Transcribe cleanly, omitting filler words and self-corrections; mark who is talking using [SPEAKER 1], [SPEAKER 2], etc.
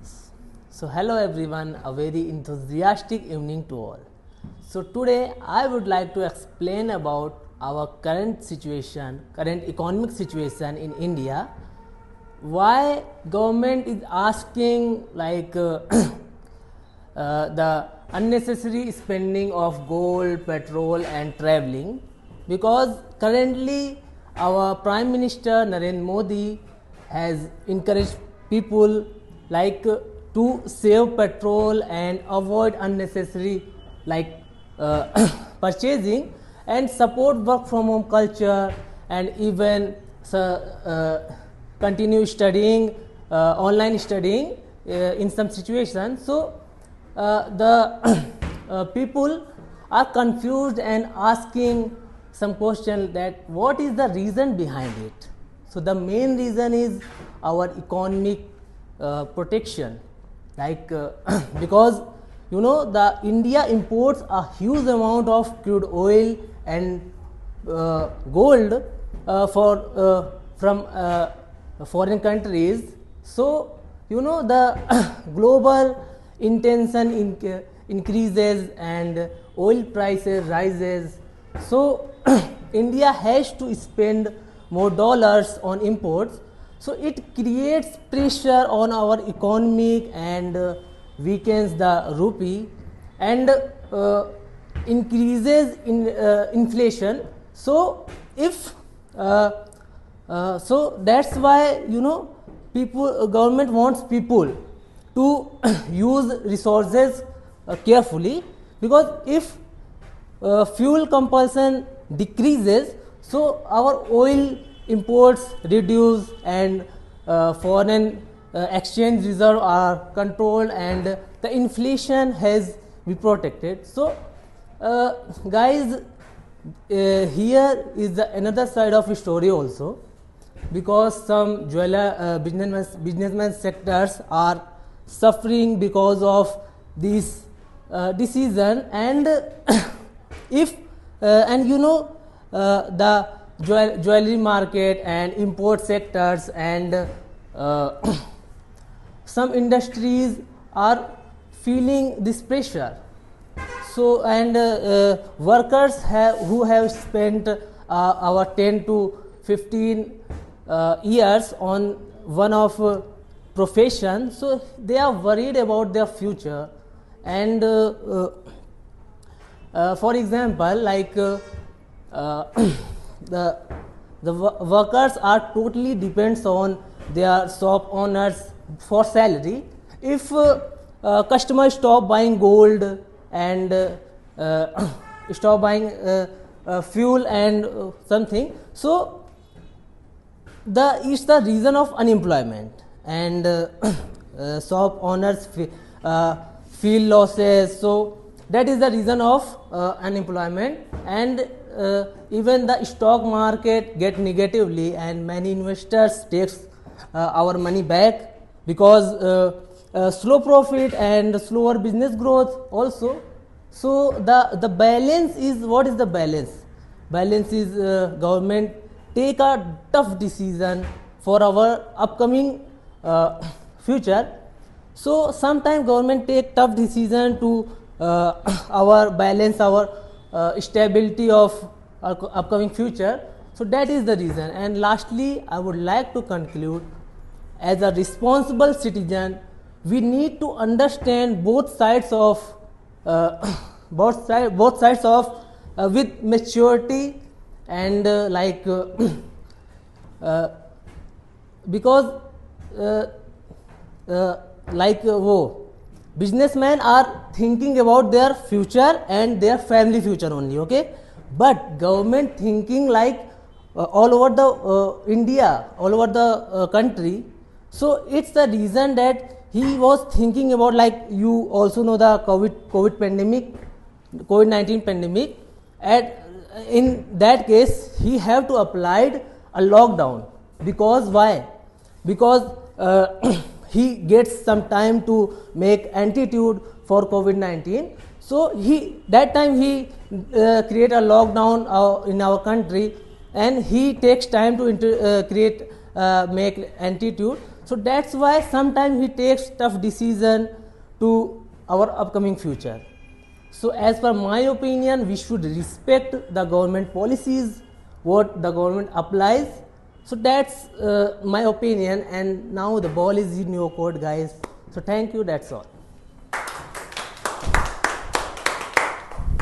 [SPEAKER 1] So hello everyone, a very enthusiastic evening to all. So today I would like to explain about our current situation, current economic situation in India. Why government is asking the unnecessary spending of gold, petrol and traveling, because currently our Prime Minister Narendra Modi has encouraged people to save petrol and avoid unnecessary purchasing and support work from home culture, and even continue studying, online studying in some situations. So the people are confused and asking some question that what is the reason behind it. So the main reason is our economic protection, because the India imports a huge amount of crude oil and gold from foreign countries. So the global intention increases and oil prices rises. So India has to spend more dollars on imports. So it creates pressure on our economy and weakens the rupee and increases in inflation. So if so that's why government wants people to use resources carefully, because if fuel compulsion decreases, so our oil imports reduce and foreign exchange reserve are controlled and the inflation has be protected. So guys, here is the another side of the story also, because some businessman sectors are suffering because of this decision, and if the jewelry market and import sectors and some industries are feeling this pressure. So and workers who have spent our 10 to 15 years on one of profession, so they are worried about their future. And for example, the workers are totally depends on their shop owners for salary. If customers stop buying gold and stop buying fuel and something, so it's the reason of unemployment, and shop owners feel losses. So that is the reason of unemployment, and even the stock market get negatively and many investors takes our money back, because slow profit and slower business growth also. So the balance is, what is the balance? Balance is government take a tough decision for our upcoming future. So sometimes government take tough decision to our balance our stability of our upcoming future. So that is the reason. And lastly, I would like to conclude, as a responsible citizen, we need to understand both sides of with maturity and because businessmen are thinking about their future and their family future only, okay, but government thinking all over the India, all over the country. So it's the reason that he was thinking about, you also know the COVID-19 pandemic, and in that case he have to apply a lockdown. Because why? Because he gets some time to make antidote for COVID-19. So that time he create a lockdown in our country, and he takes time to make antidote. So that's why sometimes he takes tough decision to our upcoming future. So as per my opinion, we should respect the government policies, what the government applies. So that's my opinion, and now the ball is in your court, guys. So thank you, that's all.